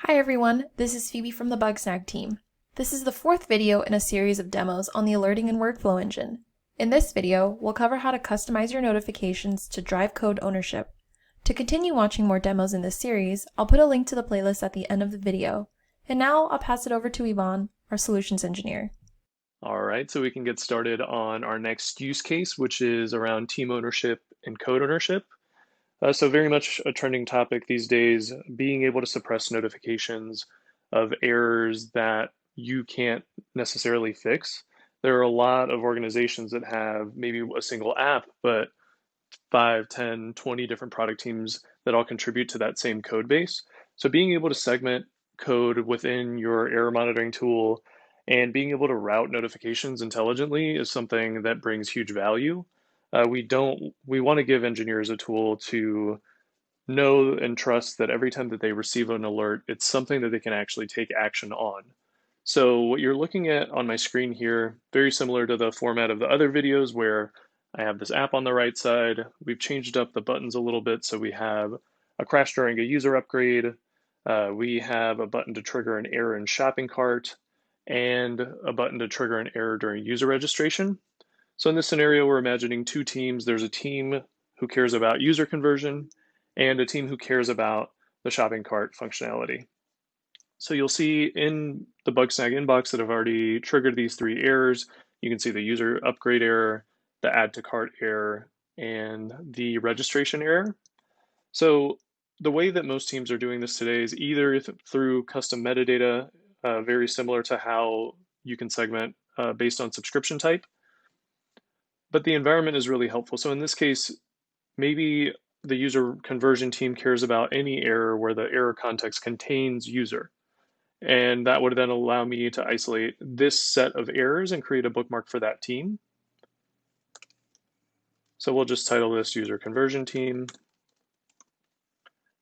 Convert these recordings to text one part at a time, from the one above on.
Hi everyone, this is Phoebe from the Bugsnag team. This is the fourth video in a series of demos on the Alerting and Workflow engine. In this video, we'll cover how to customize your notifications to drive code ownership. To continue watching more demos in this series, I'll put a link to the playlist at the end of the video. And now I'll pass it over to Yvonne, our solutions engineer. All right, so we can get started on our next use case, which is around team ownership and code ownership. So very much a trending topic these days, being able to suppress notifications of errors that you can't necessarily fix. There are a lot of organizations that have maybe a single app, but 5, 10, 20 different product teams that all contribute to that same code base. So being able to segment code within your error monitoring tool and being able to route notifications intelligently is something that brings huge value. We want to give engineers a tool to know and trust that every time that they receive an alert, it's something that they can actually take action on. So what you're looking at on my screen here, very similar to the format of the other videos where I have this app on the right side. We've changed up the buttons a little bit. So we have a crash during a user upgrade. We have a button to trigger an error in shopping cart and a button to trigger an error during user registration. So in this scenario, we're imagining two teams. There's a team who cares about user conversion and a team who cares about the shopping cart functionality. So you'll see in the Bugsnag inbox that I've already triggered these three errors. You can see the user upgrade error, the add to cart error, and the registration error. So the way that most teams are doing this today is either through custom metadata, very similar to how you can segment based on subscription type, but the environment is really helpful. So in this case, maybe the user conversion team cares about any error where the error context contains user. And that would then allow me to isolate this set of errors and create a bookmark for that team. So we'll just title this user conversion team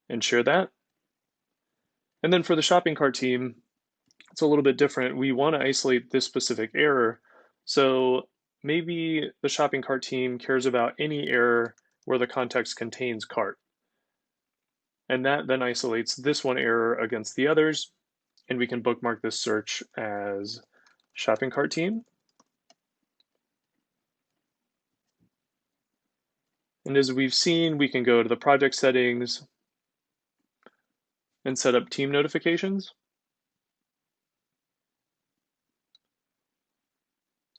and share that. And then for the shopping cart team, it's a little bit different. We want to isolate this specific error. So maybe the shopping cart team cares about any error where the context contains cart. And that then isolates this one error against the others. And we can bookmark this search as shopping cart team. And as we've seen, we can go to the project settings and set up team notifications.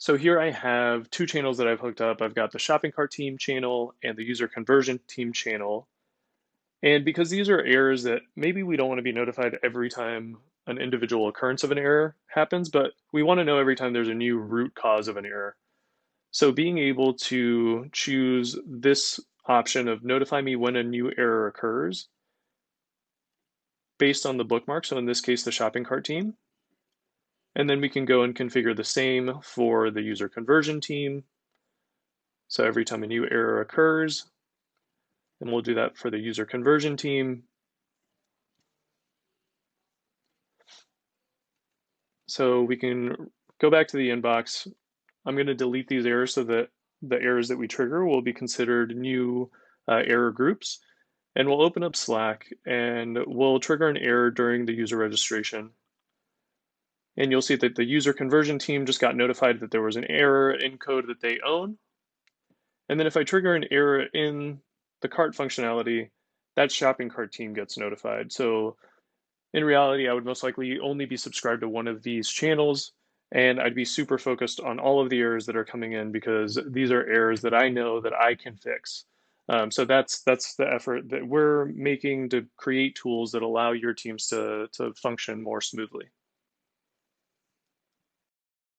So here I have two channels that I've hooked up. I've got the shopping cart team channel and the user conversion team channel. And because these are errors that maybe we don't want to be notified every time an individual occurrence of an error happens, but we want to know every time there's a new root cause of an error. So being able to choose this option of notify me when a new error occurs based on the bookmark, so in this case, the shopping cart team. And then we can go and configure the same for the user conversion team. So every time a new error occurs, and we'll do that for the user conversion team. So we can go back to the inbox. I'm going to delete these errors so that the errors that we trigger will be considered new error groups. And we'll open up Slack and we'll trigger an error during the user registration. And you'll see that the user conversion team just got notified that there was an error in code that they own. And then if I trigger an error in the cart functionality, that shopping cart team gets notified. So in reality, I would most likely only be subscribed to one of these channels, and I'd be super focused on all of the errors that are coming in because these are errors that I know that I can fix. So that's the effort that we're making to create tools that allow your teams to function more smoothly.